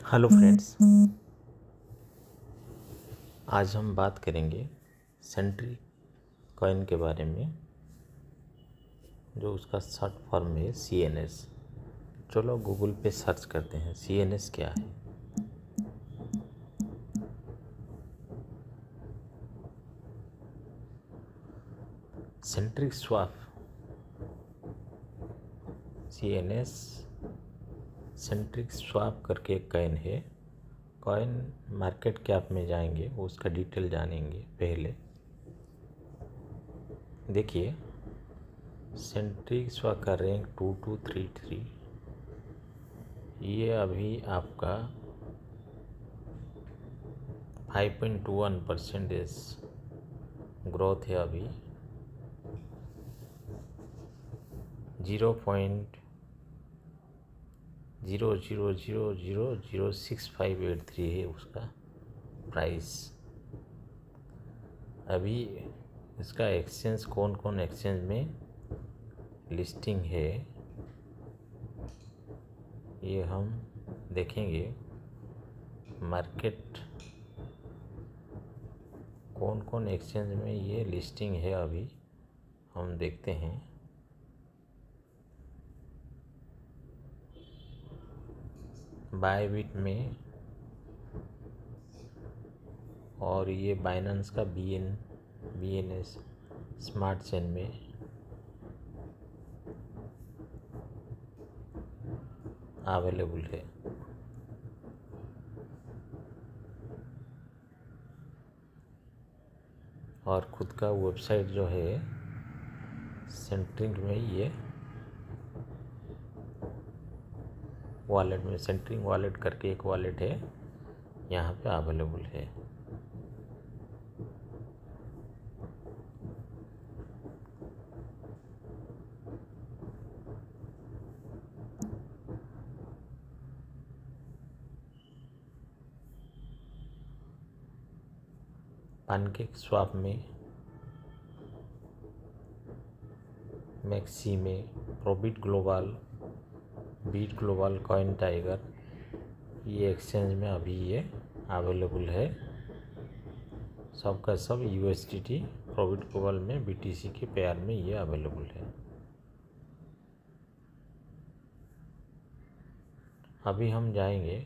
Hello friends, आज हम बात करेंगे सेंट्री कॉइन के बारे में, जो उसका शॉर्ट फॉर्म है CNS। चलो गूगल पे सर्च करते हैं CNS क्या है। Centric swap CNS centric swap करके एक कॉइन है। कॉइन मार्केट कैप में जाएंगे, उसका डिटेल जानेंगे। पहले देखिए, सेंट्रिक स्वैप का रैंक 2233, ये अभी आपका 5.21% ग्रोथ है। अभी 0.00000653 है उसका प्राइस। अभी इसका एक्सचेंज कौन कौन एक्सचेंज में लिस्टिंग है, ये हम देखेंगे। मार्केट कौन कौन एक्सचेंज में ये लिस्टिंग है अभी हम देखते हैं। बायबिट में, और ये बाइनेंस का BNS स्मार्ट चेन में अवेलेबल है। और खुद का वेबसाइट जो है सेंट्रिंग में, ये वॉलेट में सेंट्रिंग वॉलेट करके एक वॉलेट है, यहाँ पे अवेलेबल है। पैनकेक स्वैप में, मैक्सी में, ProBit Global, Bit Global, Coin Tiger, ये एक्सचेंज में अभी ये अवेलेबल है। सबका सब USDT, प्रोबिट ग्लोबल में BTC के पेयर में ये अवेलेबल है। अभी हम जाएंगे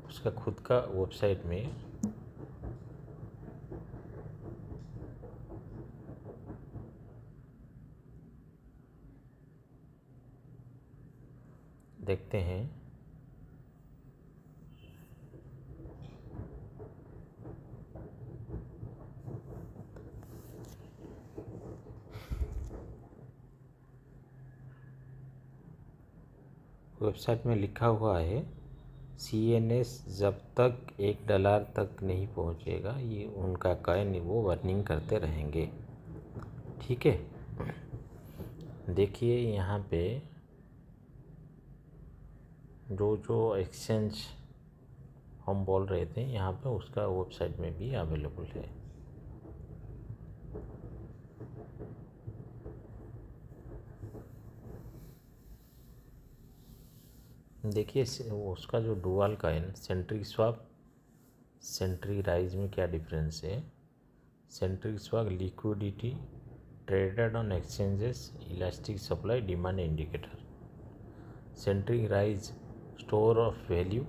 उसका खुद का वेबसाइट में। देखते हैं वेबसाइट में लिखा हुआ है CNS जब तक $1 तक नहीं पहुंचेगा, ये उनका कॉइन वो वर्निंग करते रहेंगे। ठीक है, देखिए यहाँ पे जो एक्सचेंज हम बोल रहे थे, यहाँ पे उसका वेबसाइट में भी अवेलेबल है। देखिए उसका जो dual coin Centric Swap Centry Rise में क्या डिफरेंस है। Centric Swap liquidity, traded on exchanges, elastic supply demand indicator. Centric Rise store of value,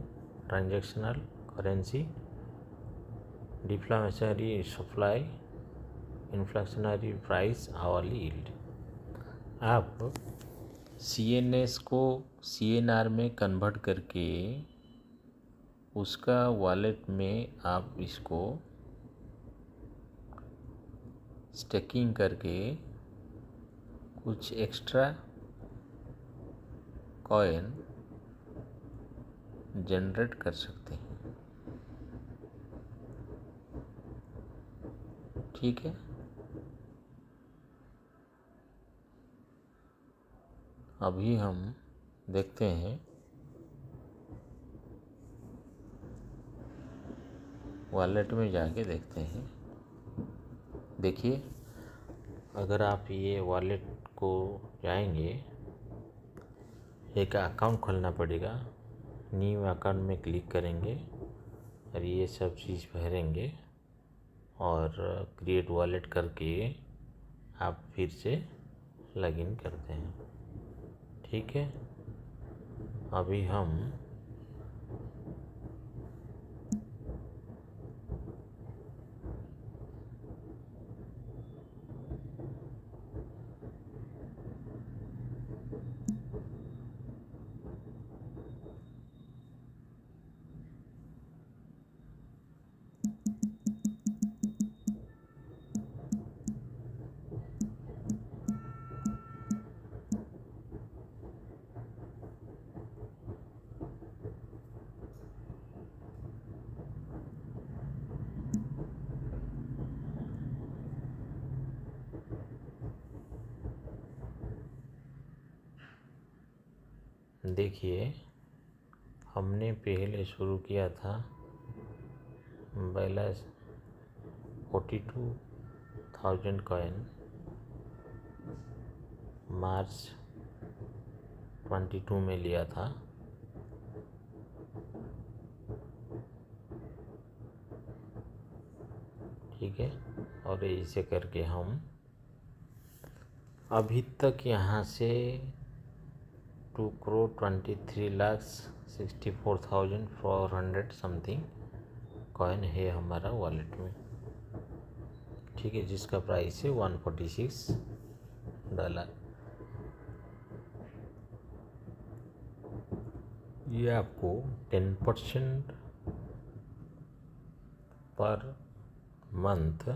transactional currency, deflationary supply, inflationary price, hourly yield. आप CNS को CNR में convert करके उसका wallet में आप इसको स्टेकिंग करके कुछ एक्स्ट्रा कॉइन जनरेट कर सकते हैं। ठीक है, अभी हम देखते हैं वॉलेट में जाके देखते हैं। देखिए, अगर आप ये वॉलेट को जाएंगे, एक अकाउंट खोलना पड़ेगा। न्यू अकाउंट में क्लिक करेंगे और ये सब चीज़ भरेंगे और क्रिएट वॉलेट करके आप फिर से लॉगिन करते हैं। ठीक है, अभी हम देखिए, हमने पहले शुरू किया था बैलेंस 42,000 कॉइन मार्च 22 में लिया था। ठीक है, और इसे करके हम अभी तक यहाँ से 2,23,64,400 समथिंग कॉइन है हमारा वॉलेट में। ठीक है, जिसका प्राइस है $146। ये आपको 10% पर मंथ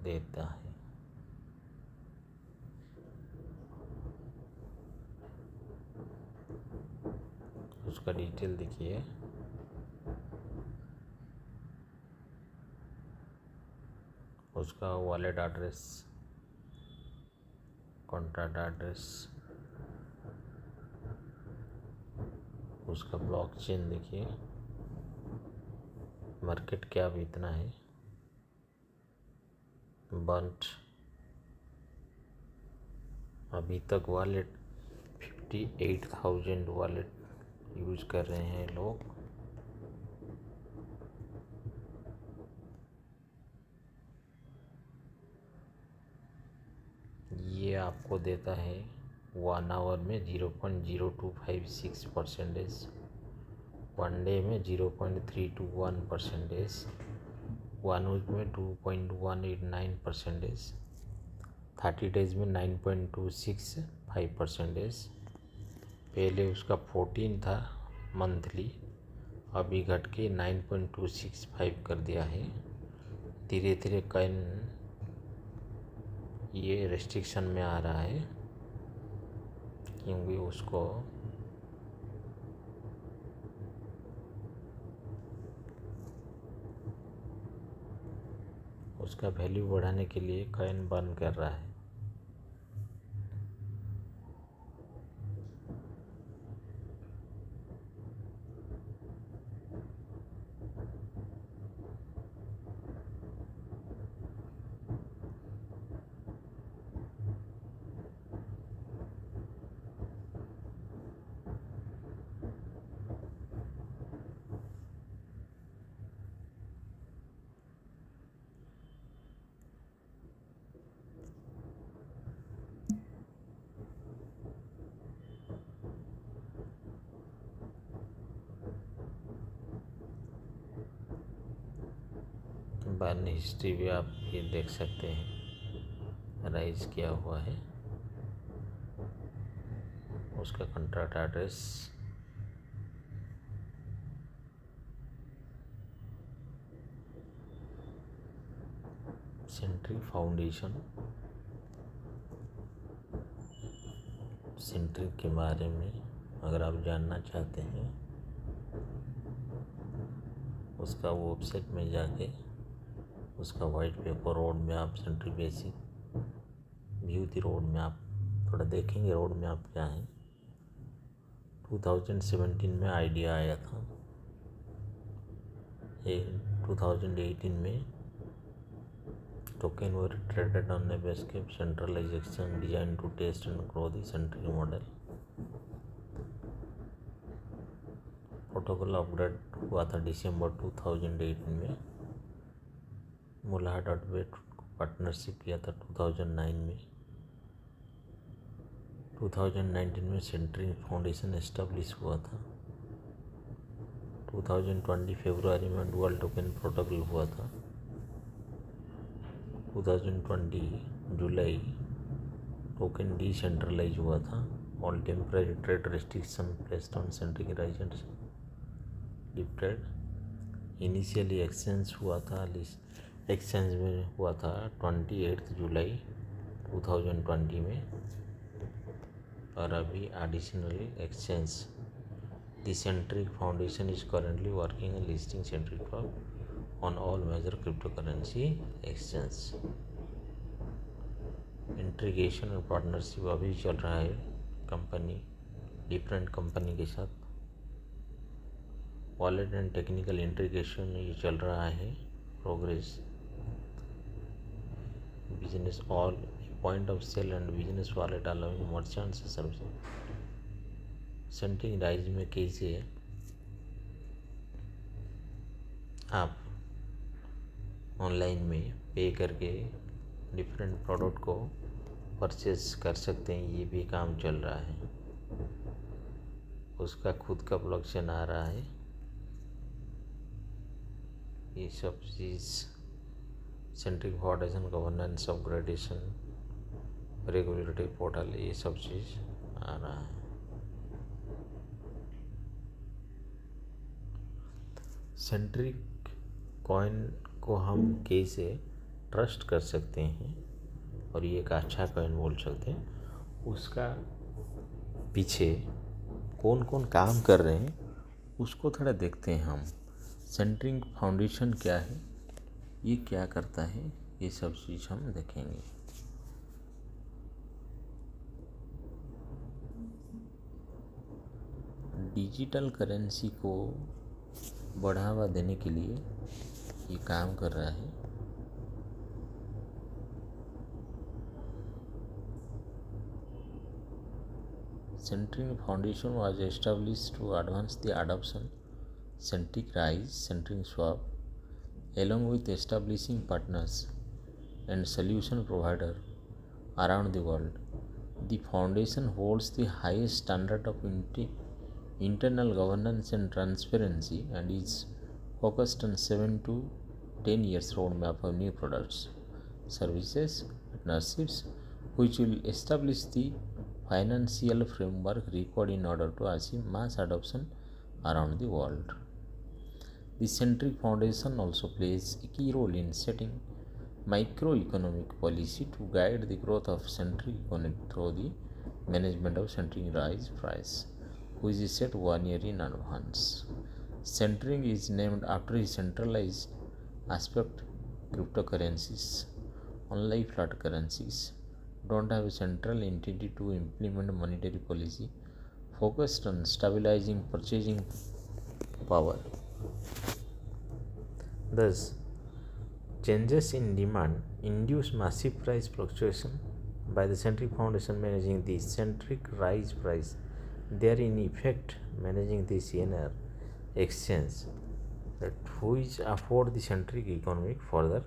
देता है। उसका डिटेल देखिए। उसका वॉलेट एड्रेस, कॉन्टैक्ट एड्रेस, उसका ब्लॉकचेन देखिए, मार्केट कैप इतना है, बंट अभी तक वॉलेट 58,000 वॉलेट यूज कर रहे हैं लोग। ये आपको देता है 1 आवर में 0.0256%, 1 डे में 0.321%, 1 वीक में 2.189%, 30 डेज में 9.265%। पहले उसका 14 था मंथली, अभी घट के 9.265 कर दिया है। धीरे धीरे कॉइन ये रेस्ट्रिक्शन में आ रहा है, क्योंकि उसका वैल्यू बढ़ाने के लिए कॉइन बर्न कर रहा है। बर्न हिस्ट्री भी आप ये देख सकते हैं, राइज किया हुआ है। उसका contact address, Centry foundation, Centry के बारे में अगर आप जानना चाहते हैं, उसका वेबसाइट में जाके उसका वाइट पेपर रोड में आप सेंट्री बेसिक व्यू दी रोड में आप थोड़ा देखेंगे। रोड में आप क्या है, 2017 में आइडिया आया था, 2018 में token were traded on a bespoke centralization design to test and grow the sentry model. Protocol update हुआ था दिसंबर 2008 में। मुलाहा.वेट पार्टनरशिप किया था 2009 में। 2019 में सेंट्रिंग फाउंडेशन एस्टेब्लिश हुआ था। 2020 फरवरी में डुअल टोकन प्रोटोकॉल हुआ था। 2020 जुलाई टोकन डिसेंट्रलाइज हुआ था। All temporary trade restriction placed on centric lifted. Initially exchange हुआ था, एक्सचेंज में हुआ था 28 जुलाई 2020 में, और अभी additionally exchange the Centric foundation is currently working on listing Centric Swap on all major cryptocurrency exchange. Integration और पार्टनरशिप अभी चल रहा है कंपनी, डिफरेंट कंपनी के साथ। वॉलेट एंड टेक्निकल इंटीग्रेशन ये चल रहा है, progress. Business all point of sale and business wallet allowing merchants service. Centric Rise में कैसे आप ऑनलाइन में पे करके डिफरेंट प्रोडक्ट को परचेज कर सकते हैं, ये भी काम चल रहा है। उसका खुद का ब्लॉकचेन आ रहा है। ये सब चीज़ centric foundation governance upgradation regulatory portal, ये सब चीज़ आ रहा है। सेंट्रिक कॉइन को हम कैसे ट्रस्ट कर सकते हैं और ये एक अच्छा कॉइन बोल सकते हैं, उसका पीछे कौन कौन काम कर रहे हैं उसको थोड़ा देखते हैं हम। सेंट्रिक फाउंडेशन क्या है, ये क्या करता है, ये सब चीज़ हम देखेंगे। डिजिटल करेंसी को बढ़ावा देने के लिए ये काम कर रहा है। Centric Foundation was established to advance the adoption Centric Rise, Centric Swap, along with establishing partners and solution provider around the world. The foundation holds the highest standard of internal governance and transparency and is focused on 7 to 10 years roadmap of new products, services, partnerships, which will establish the financial framework required in order to achieve mass adoption around the world. The Centric Foundation also plays a key role in setting microeconomic policy to guide the growth of Centric economy through the management of Centric Rise price, which is set 1 year in advance. Centric is named after a centralized aspect. Cryptocurrencies, unlike fiat currencies, don't have a central entity to implement monetary policy focused on stabilizing purchasing power. Thus, changes in demand induce massive price fluctuation by the Centric Foundation managing the Centric Rise price. They are in effect managing the CNR exchange that which afford the Centric economic further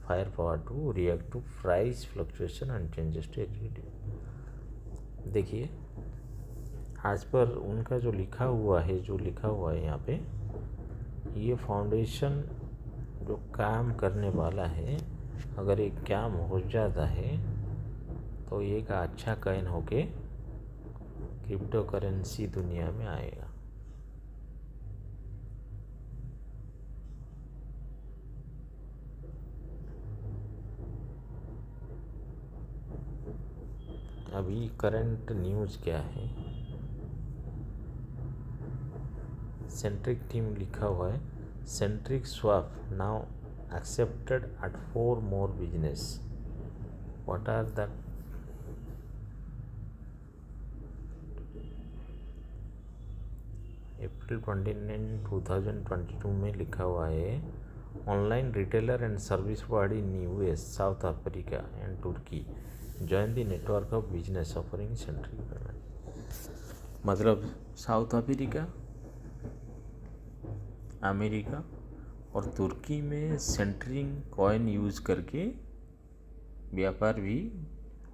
firepower to react to price fluctuation and changes to activity. देखिए आज पर उनका जो लिखा हुआ है यहाँ पे, ये फाउंडेशन जो काम करने वाला है, अगर एक काम हो जाता है तो ये एक अच्छा कॉइन होके क्रिप्टो करेंसी दुनिया में आएगा। अभी करंट न्यूज़ क्या है, सेंट्रिक टीम लिखा हुआ है Centric Swap now accepted at 4 more business. What are the April 29, 2022 में लिखा हुआ है online retailer and service provider in US, South Africa and तुर्की join the network of business offering Centric payment. मतलब South Africa, America और तुर्की में centring coin use करके व्यापार भी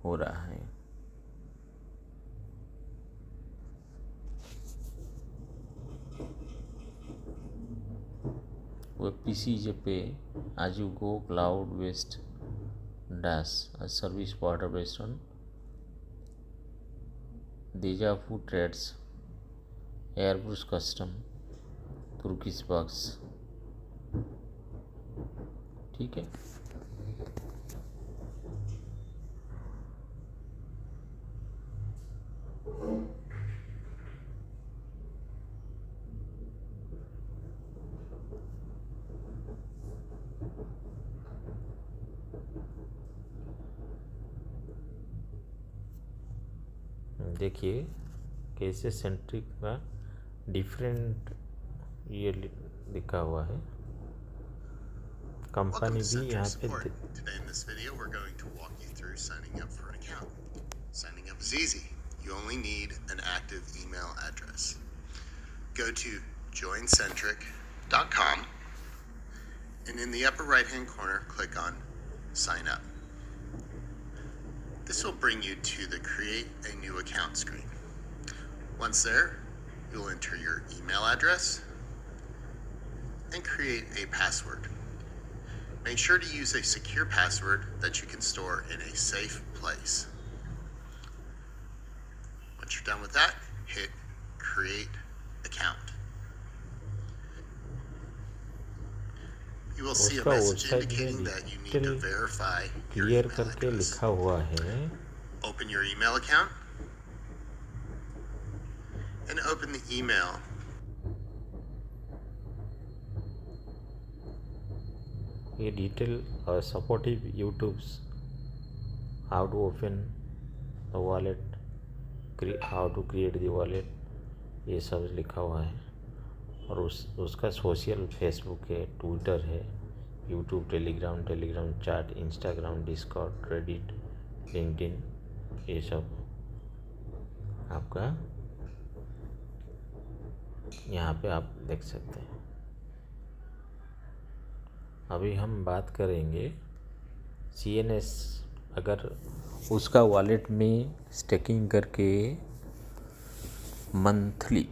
हो रहा है। PC पे as you go cloud based DaaS a service provider based on Deja Vu Trades Airbus Custom Turkish Bucks। ठीक है, देखिए कैसे सेंट्रिक का डिफरेंट ये लिखा हुआ है। कंपनी भी यहाँ पे Today in this video we're going to walk you through signing up for an account. Signing up is easy. You only need an active email address. Go to joincentric.com and in the upper right hand corner click on sign up. This will bring you to the create a new account screen. Once there, you'll enter your email address and create a password. Make sure to use a secure password that you can store in a safe place. Once you're done with that, hit create account. You will see a message indicating that you need to verify your clear email करके address. लिखा हुआ है। Open your email account and open the email. ये detail और supportive YouTubes how to open the wallet, how to create the wallet, ये सब लिखा हुआ है। और उसका सोशल फेसबुक है, ट्विटर है, YouTube, Telegram chat, Instagram, Discord, Reddit, LinkedIn, ये सब आपका यहाँ पे आप देख सकते हैं। अभी हम बात करेंगे CNS। अगर उसका वॉलेट में स्टेकिंग करके मंथली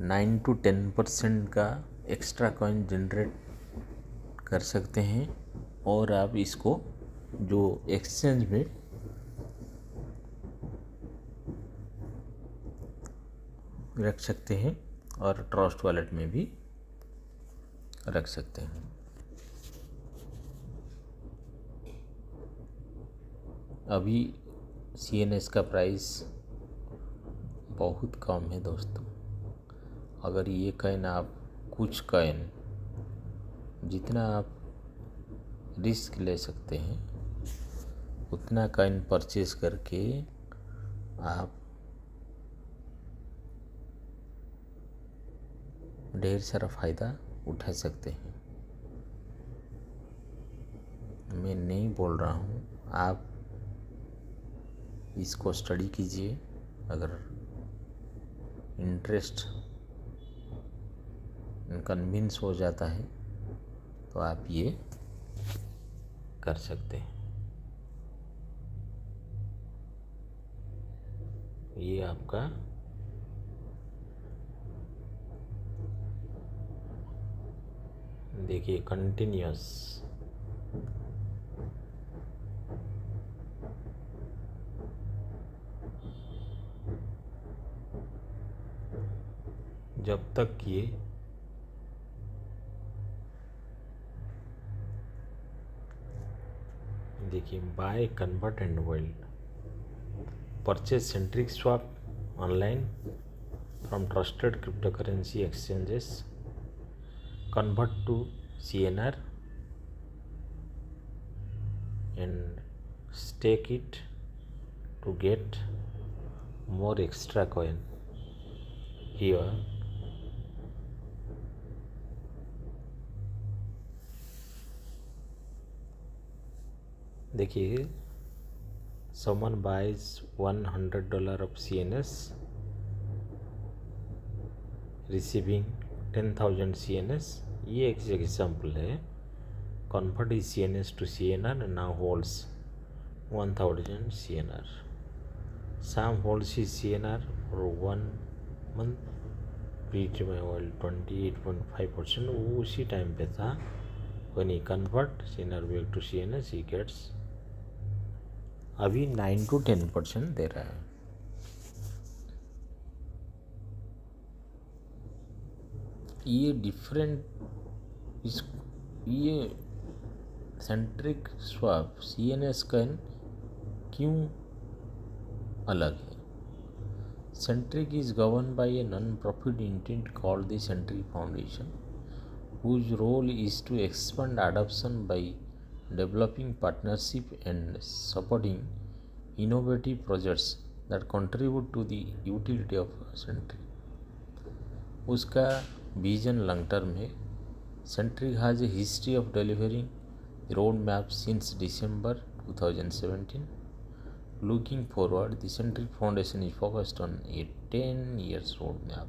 9 to 10% का एक्स्ट्रा कॉइन जनरेट कर सकते हैं और आप इसको जो एक्सचेंज में रख सकते हैं और ट्रस्ट वॉलेट में भी रख सकते हैं। अभी CNS का प्राइस बहुत कम है दोस्तों। अगर ये कॉइन आप कुछ कॉइन जितना आप रिस्क ले सकते हैं उतना कॉइन परचेज करके आप ढेर सारा फ़ायदा उठा सकते हैं। मैं नहीं बोल रहा हूँ, आप इसको स्टडी कीजिए। अगर इंटरेस्ट कन्विंस हो जाता है तो आप ये कर सकते हैं। ये आपका देखिए कंटिन्यूअस जब तक ये देखिए buy convert and weld purchase Centric Swap online from trusted cryptocurrency exchanges, convert to CNR and stake it to get more extra coin here। देखिए someone buys $100 of CNS receiving 10,000 CNS, ये एक example है. Convert is CNS to CNR and now holds 1,000 CNR. Sam holds his CNR for 1 month. Pre-treatment oil 28.5%. वो उसी time पे था. When he convert CNR back to CNS, he gets अभी 9 to 10% दे रहा है. ये डिफरेंट ये सेंट्रिक स्वैप CNS का क्यों अलग है? Centric is governed by a non-profit entity called the Centric Foundation, whose role is to expand adoption by developing partnership and supporting innovative projects that contribute to the utility of Centric. उसका vision long term है. Centric has a history of delivering roadmap since December 2017. Looking forward, the Centric Foundation is focused on a 10 years roadmap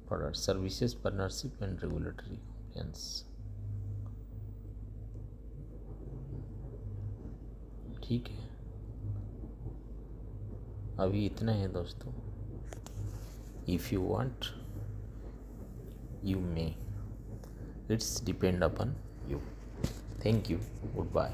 for our services, partnership and regulatory compliance. ठीक है, अभी इतना है दोस्तों. If you want, you may. It's depend upon you. Thank you. Goodbye.